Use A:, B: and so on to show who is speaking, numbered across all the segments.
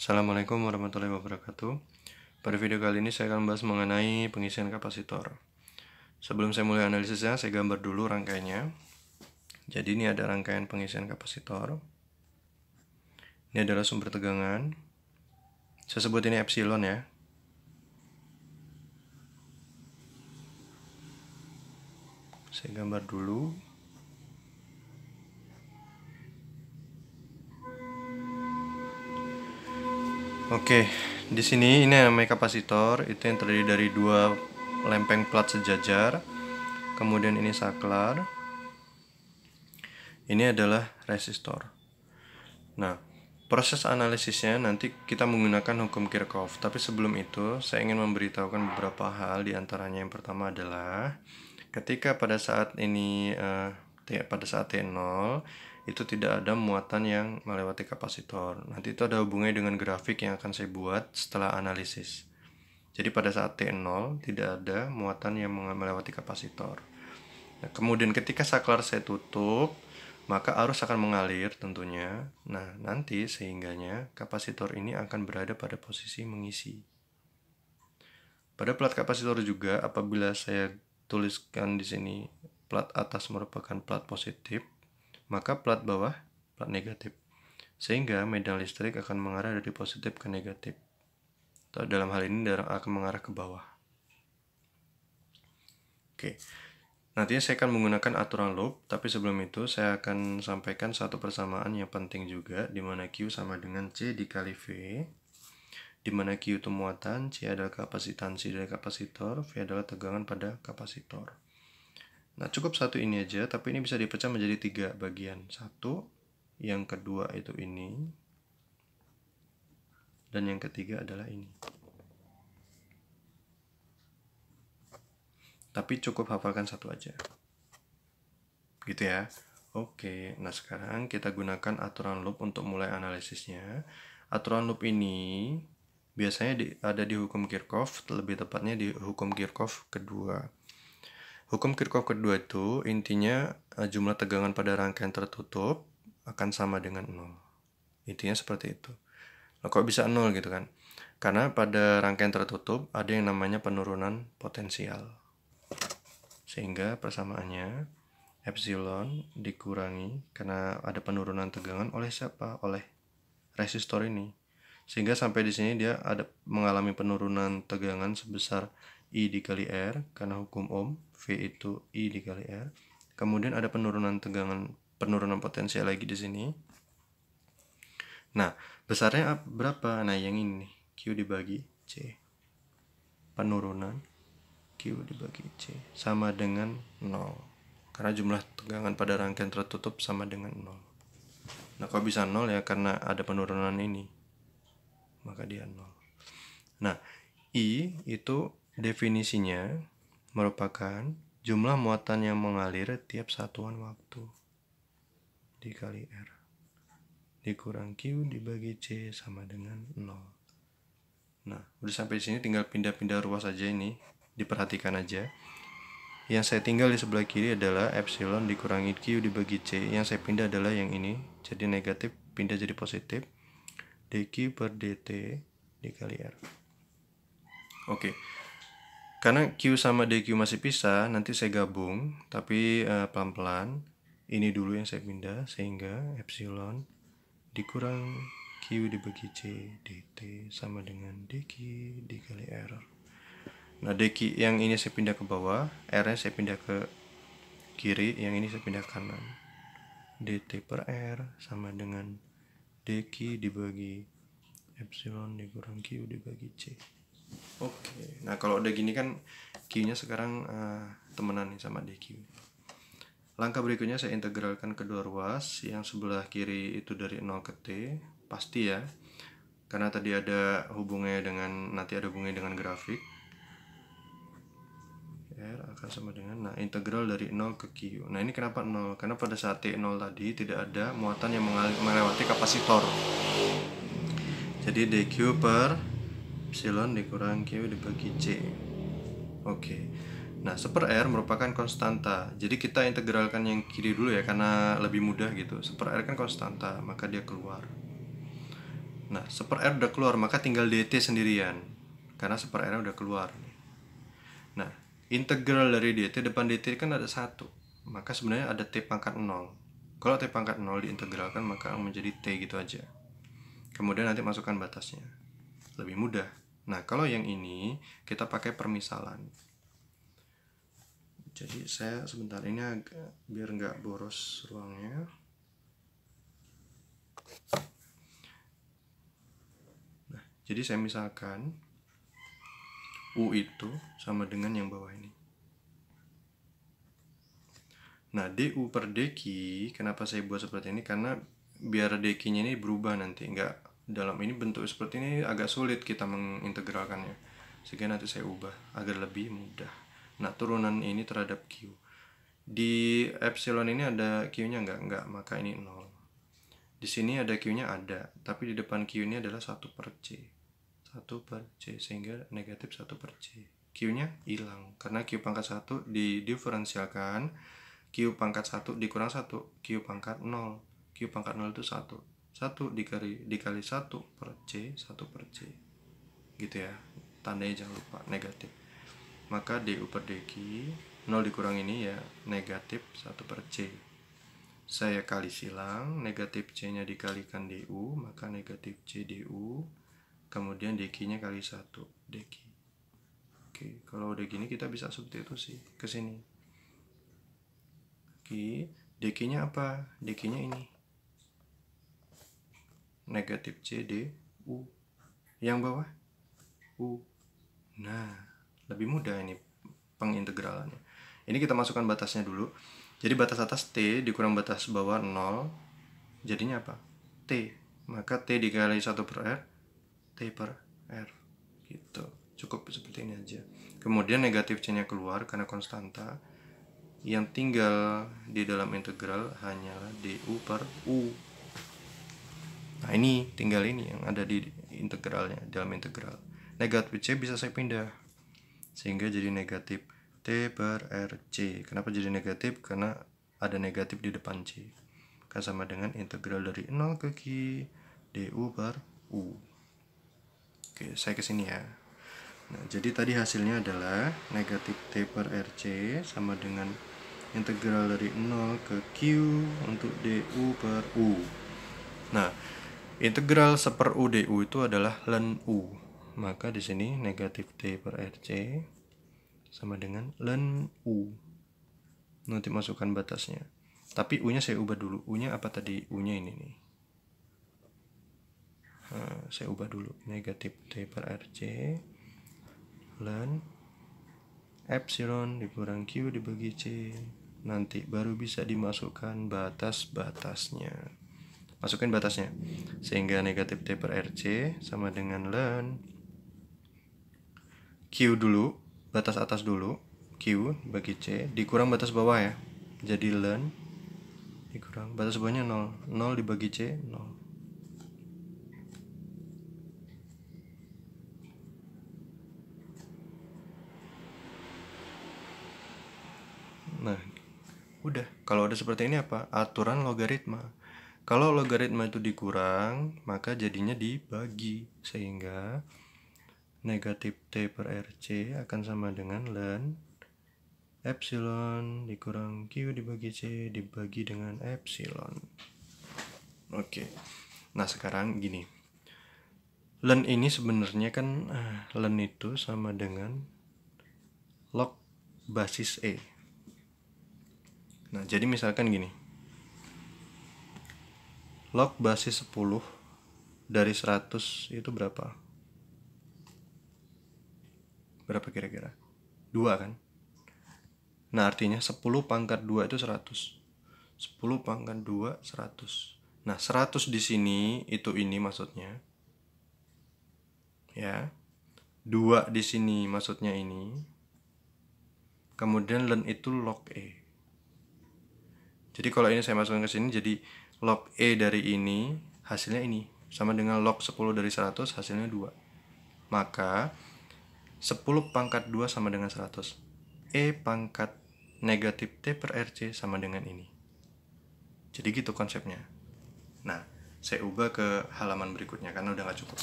A: Assalamualaikum warahmatullahi wabarakatuh. Pada video kali ini saya akan membahas mengenai pengisian kapasitor. Sebelum saya mulai analisisnya, saya gambar dulu rangkaiannya. Jadi ini ada rangkaian pengisian kapasitor. Ini adalah sumber tegangan. Saya sebut ini epsilon ya. Saya gambar dulu. Oke, di sini ini namanya kapasitor, itu yang terdiri dari dua lempeng plat sejajar. Kemudian ini saklar. Ini adalah resistor. Nah, proses analisisnya nanti kita menggunakan hukum Kirchhoff. Tapi sebelum itu, saya ingin memberitahukan beberapa hal. Di antaranya yang pertama adalah ketika pada saat ini pada saat T0 itu tidak ada muatan yang melewati kapasitor. Nanti itu ada hubungannya dengan grafik yang akan saya buat setelah analisis. Jadi pada saat T0 tidak ada muatan yang melewati kapasitor. Nah, kemudian ketika saklar saya tutup, maka arus akan mengalir tentunya. Nah, nanti sehingganya kapasitor ini akan berada pada posisi mengisi. Pada plat kapasitor juga, apabila saya tuliskan di sini plat atas merupakan plat positif, maka plat bawah plat negatif. Sehingga medan listrik akan mengarah dari positif ke negatif. Dalam hal ini akan mengarah ke bawah. Oke. Nantinya saya akan menggunakan aturan loop, tapi sebelum itu saya akan sampaikan satu persamaan yang penting juga, di mana Q sama dengan C dikali V, di mana Q itu muatan, C adalah kapasitansi dari kapasitor, V adalah tegangan pada kapasitor. Nah, cukup satu ini aja, tapi ini bisa dipecah menjadi 3 bagian. Satu, yang kedua itu ini, dan yang ketiga adalah ini. Tapi cukup hafalkan satu aja. Gitu ya. Oke, nah sekarang kita gunakan aturan loop untuk mulai analisisnya. Aturan loop ini biasanya ada di hukum Kirchhoff, lebih tepatnya di hukum Kirchhoff kedua. Hukum Kirchhoff kedua itu intinya jumlah tegangan pada rangkaian tertutup akan sama dengan 0. Intinya seperti itu. Nah, kok bisa 0 gitu kan? Karena pada rangkaian tertutup ada yang namanya penurunan potensial. Sehingga persamaannya epsilon dikurangi karena ada penurunan tegangan oleh siapa? Oleh resistor ini. Sehingga sampai di sini dia ada mengalami penurunan tegangan sebesar I dikali R karena hukum Ohm, V itu I dikali R. Kemudian ada penurunan tegangan, penurunan potensial lagi di sini. Nah, besarnya berapa? Nah, yang ini Q dibagi C. Penurunan Q dibagi C sama dengan 0. Karena jumlah tegangan pada rangkaian tertutup sama dengan 0. Nah, kok bisa 0 ya? Karena ada penurunan ini. Maka dia 0. Nah, I itu definisinya merupakan jumlah muatan yang mengalir tiap satuan waktu dikali R dikurang Q dibagi C sama dengan 0. Nah, udah sampai di sini tinggal pindah-pindah ruas aja ini, diperhatikan aja. Yang saya tinggal di sebelah kiri adalah epsilon dikurangi Q dibagi C. Yang saya pindah adalah yang ini, jadi negatif pindah jadi positif, dQ per dt dikali R. Oke. Karena Q sama dQ masih pisah, nanti saya gabung, tapi pelan-pelan. Ini dulu yang saya pindah, sehingga epsilon dikurang Q dibagi C dt sama dengan dQ dikali R. Nah, dQ yang ini saya pindah ke bawah, R-nya saya pindah ke kiri, yang ini saya pindah ke kanan. dt per R sama dengan dQ dibagi epsilon dikurang Q dibagi C. Oke, nah kalau udah gini kan Q-nya sekarang temenan nih sama dQ. Langkah berikutnya saya integralkan kedua ruas. Yang sebelah kiri itu dari 0 ke T, pasti ya, karena tadi ada hubungannya dengan, nanti ada hubungannya dengan grafik. R akan sama dengan, nah integral dari 0 ke Q. Nah ini kenapa 0? Karena pada saat T0 tadi tidak ada muatan yang melewati kapasitor. Jadi dQ per epsilon dikurang Q dibagi C. Oke. Nah, 1/R merupakan konstanta. Jadi kita integralkan yang kiri dulu ya, karena lebih mudah gitu. 1/R kan konstanta, maka dia keluar. Nah, 1/r udah keluar, maka tinggal dt sendirian. Karena 1/r udah keluar. Nah, integral dari dt, depan dt kan ada 1. Maka sebenarnya ada t pangkat 0. Kalau t pangkat 0 diintegralkan, maka menjadi t gitu aja. Kemudian nanti masukkan batasnya. Lebih mudah. Nah, kalau yang ini, kita pakai permisalan. Jadi saya sebentar ini agak, biar nggak boros ruangnya. Nah, jadi saya misalkan U itu sama dengan yang bawah ini. Nah, du per dq, kenapa saya buat seperti ini? Karena biar dq-nya ini berubah nanti, nggak dalam ini bentuk seperti ini agak sulit kita mengintegralkannya. Sehingga nanti saya ubah agar lebih mudah. Nah, turunan ini terhadap q. Di epsilon ini ada q-nya enggak, maka ini 0. Di sini ada q-nya ada, tapi di depan q ini adalah 1 per c. 1 per c, sehingga negatif 1 per c. Q-nya hilang, karena q pangkat 1 didiferensialkan, q pangkat 1 dikurang 1, q pangkat 0. Q pangkat 0 itu 1. 1 dikali 1 per c, 1 per c. Gitu ya, tandanya jangan lupa, negatif. Maka du per dq, 0 dikurang ini ya negatif 1 per c. Saya kali silang, negatif c-nya dikalikan du, maka negatif c du, kemudian dq-nya kali 1 dq. Oke, kalau udah gini kita bisa substitusi ke sini. Oke, dq-nya apa? Dq-nya ini. Negatif c du. Yang bawah u. Nah, lebih mudah ini pengintegralannya. Ini kita masukkan batasnya dulu. Jadi batas atas t dikurang batas bawah 0, jadinya apa? T. Maka t dikali 1 per r, t per r. Gitu. Cukup seperti ini aja. Kemudian negatif c-nya keluar karena konstanta. Yang tinggal di dalam integral hanyalah du per u. Nah, ini tinggal ini yang ada di integralnya, dalam integral. Negatif c bisa saya pindah, sehingga jadi negatif t per rc. Kenapa jadi negatif? Karena ada negatif di depan c. Kan sama dengan integral dari 0 ke q du per u. Oke, saya ke sini ya. Nah, jadi tadi hasilnya adalah negatif t per rc sama dengan integral dari 0 ke q untuk du per u. Nah, integral 1/u du itu adalah ln u. Maka di sini negatif t per rc sama dengan ln u. Nanti masukkan batasnya. Tapi u-nya saya ubah dulu. U-nya apa tadi? U-nya ini nih. Nah, saya ubah dulu. Negatif t per rc ln epsilon dikurang q dibagi c. Nanti baru bisa dimasukkan batas-batasnya. Masukin batasnya. Sehingga negatif t per rc sama dengan ln q dulu, batas atas dulu, q bagi c, dikurang batas bawah ya. Jadi ln dikurang batas bawahnya 0. 0 dibagi c, 0. Nah, udah. Kalau udah seperti ini apa? Aturan logaritma. Kalau logaritma itu dikurang, maka jadinya dibagi. Sehingga negatif t per rc akan sama dengan ln epsilon dikurang q dibagi c dibagi dengan epsilon. Oke. Nah, sekarang gini. Ln ini sebenarnya kan ln itu sama dengan log basis e. Nah, jadi misalkan gini. Log basis 10 dari 100 itu berapa? Berapa kira-kira? 2 kan? Nah, artinya 10 pangkat 2 itu 100. 10 pangkat 2, 100. Nah, 100 di sini, itu ini maksudnya. Ya. 2 di sini maksudnya ini. Kemudian ln itu log E. Jadi kalau ini saya masukkan ke sini, jadi log E dari ini, hasilnya ini. Sama dengan log 10 dari 100, hasilnya 2. Maka 10 pangkat 2 sama dengan 100. E pangkat negatif t per rc sama dengan ini. Jadi gitu konsepnya. Nah, saya ubah ke halaman berikutnya karena udah nggak cukup.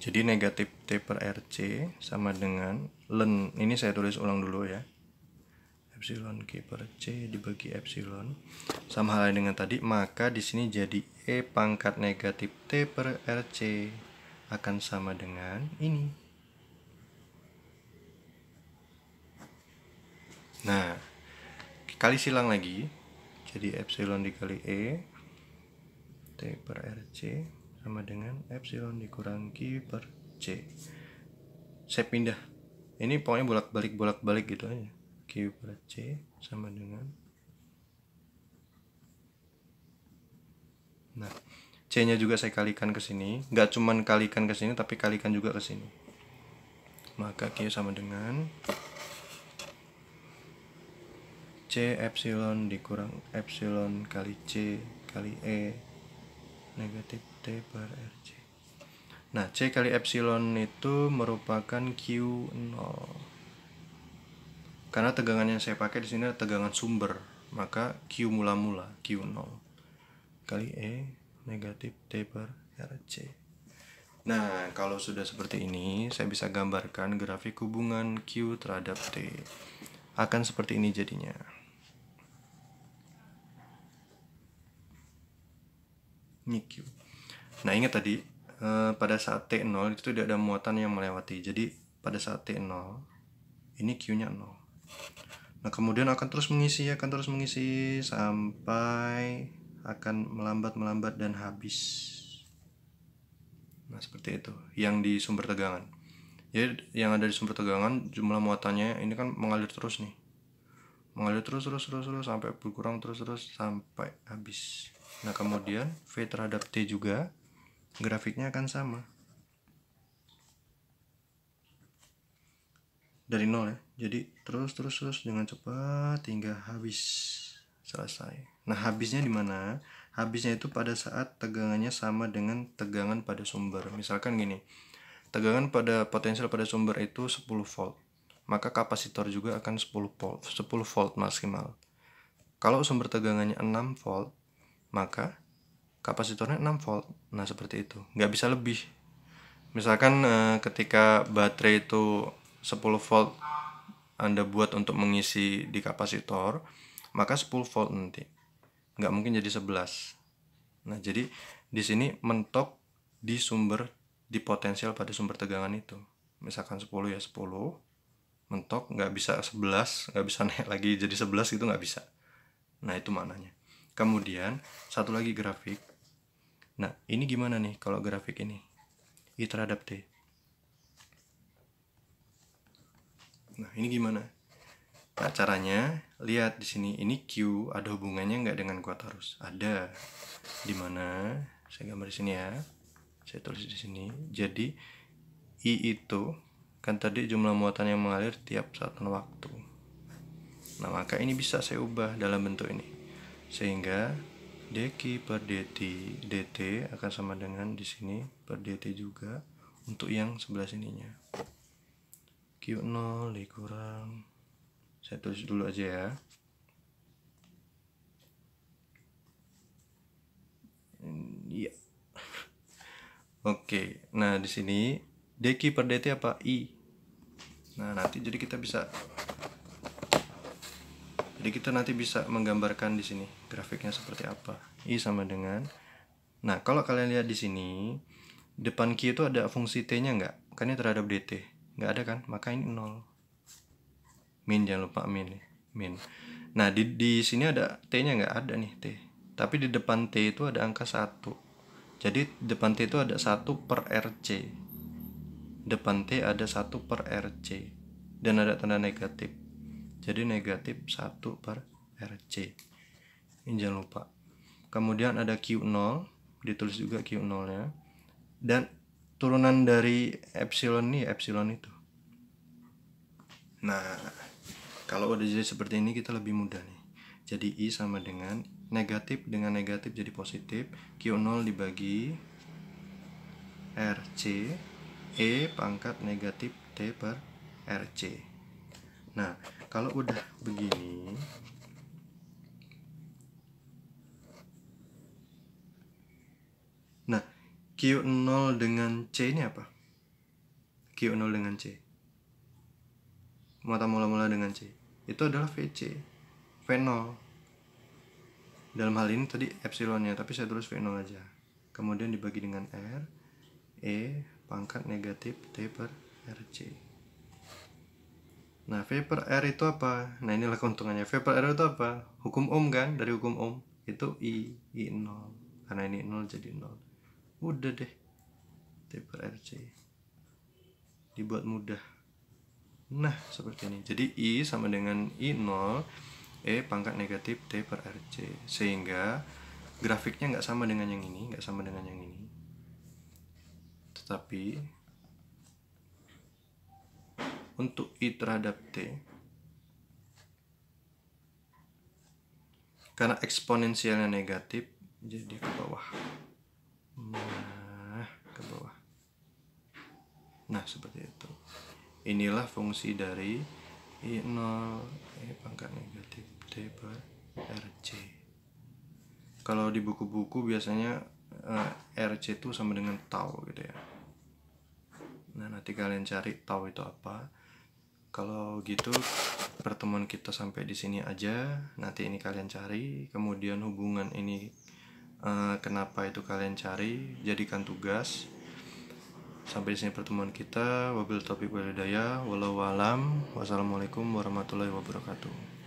A: Jadi negatif T per RC sama dengan ln, ini saya tulis ulang dulu ya, epsilon Q per C dibagi epsilon, sama halnya dengan tadi, maka di sini jadi E pangkat negatif T per RC akan sama dengan ini. Nah, kali silang lagi, jadi epsilon dikali E T per RC sama dengan epsilon dikurang Q per C. Saya pindah, ini pokoknya bolak-balik gitu aja. Q per C sama dengan, nah C nya juga saya kalikan ke sini, nggak cuman kalikan ke sini tapi kalikan juga ke sini, maka Q sama dengan C epsilon dikurang epsilon kali C kali E negatif T per RC. Nah, C kali epsilon itu merupakan Q0. Karena tegangan yang saya pakai di sini adalah tegangan sumber, maka Q mula-mula Q0 kali E negatif T per RC. Nah, kalau sudah seperti ini, saya bisa gambarkan grafik hubungan Q terhadap T. Akan seperti ini jadinya. Ini Q. Nah, ingat tadi pada saat T0 itu tidak ada muatan yang melewati. Jadi pada saat T0 ini Q-nya 0. Nah, kemudian akan terus mengisi sampai akan melambat dan habis. Nah, seperti itu yang di sumber tegangan. Jadi yang ada di sumber tegangan, jumlah muatannya ini kan mengalir terus nih. Mengalir terus sampai berkurang terus sampai habis. Nah, kemudian V terhadap T juga grafiknya akan sama. Dari 0 ya. Jadi terus dengan cepat hingga habis, selesai. Nah, habisnya di mana? Habisnya itu pada saat tegangannya sama dengan tegangan pada sumber. Misalkan gini, tegangan pada potensial pada sumber itu 10 volt, maka kapasitor juga akan 10 volt maksimal. Kalau sumber tegangannya 6 volt, maka kapasitornya 6 volt. Nah, seperti itu, nggak bisa lebih. Misalkan ketika baterai itu 10 volt Anda buat untuk mengisi di kapasitor, maka 10 volt nanti, nggak mungkin jadi 11. Nah, jadi di sini mentok di sumber, di potensial pada sumber tegangan itu. Misalkan 10 ya 10, mentok, nggak bisa 11, nggak bisa naik lagi jadi 11 gitu, nggak bisa. Nah, itu maknanya. Kemudian satu lagi grafik. Nah, ini gimana nih kalau grafik ini? I terhadap T. Nah, ini gimana? Nah, caranya lihat di sini, ini Q ada hubungannya nggak dengan kuat arus? Ada. Di mana? Saya gambar di sini ya. Saya tulis di sini. Jadi I itu kan tadi jumlah muatan yang mengalir tiap satuan waktu. Nah, maka ini bisa saya ubah dalam bentuk ini. Sehingga dq per dt akan sama dengan di sini per dt juga untuk yang sebelah sininya. Q0 dikurang, saya tulis dulu aja ya. Iya. Oke, nah di sini dq per dt apa? I. Nah, nanti jadi kita nanti bisa menggambarkan di sini grafiknya seperti apa. I sama dengan, nah kalau kalian lihat di sini depan Q itu ada fungsi T-nya nggak? Kan ini terhadap dt, nggak ada kan? Maka ini 0. Min, jangan lupa min. Nah, di sini ada T-nya nggak? Ada nih T. Tapi di depan T itu ada angka 1. Jadi depan T itu ada 1 per RC. Depan T ada 1 per RC. Dan ada tanda negatif. Jadi negatif 1 per RC. Ini jangan lupa. Kemudian ada Q0, ditulis juga Q0 nya. Dan turunan dari epsilon nih, epsilon itu. Nah, kalau udah jadi seperti ini kita lebih mudah nih. Jadi I sama dengan negatif jadi positif, Q0 dibagi RC E pangkat negatif T per RC. Nah, Kalau udah begini, nah Q0 dengan C ini apa? Q0 dengan C, mata mula-mula dengan C, itu adalah VC, V0. Dalam hal ini tadi epsilonnya, tapi saya tulis V0 aja. Kemudian dibagi dengan R, E pangkat negatif T per RC. Nah, V per R itu apa? Nah, inilah keuntungannya. V per R itu apa? Hukum Ohm kan? Dari hukum Ohm itu I 0. Karena ini 0 jadi 0. Udah deh. T per RC. Dibuat mudah. Nah, seperti ini. Jadi I sama dengan I 0 E pangkat negatif T per RC. Sehingga grafiknya nggak sama dengan yang ini, nggak sama dengan yang ini. Tetapi untuk I terhadap T, karena eksponensialnya negatif, jadi ke bawah. Nah, ke bawah. Nah, seperti itu. Inilah fungsi dari I0 E pangkat negatif T per RC. Kalau di buku-buku biasanya RC itu sama dengan tau gitu ya. Nah, nanti kalian cari tau itu apa. Kalau gitu pertemuan kita sampai di sini aja. Nanti ini kalian cari, kemudian hubungan ini kenapa itu kalian cari, jadikan tugas. Sampai di sini pertemuan kita. Wabil taufiq wal hidayah. Wallahu alam. Wassalamualaikum warahmatullahi wabarakatuh.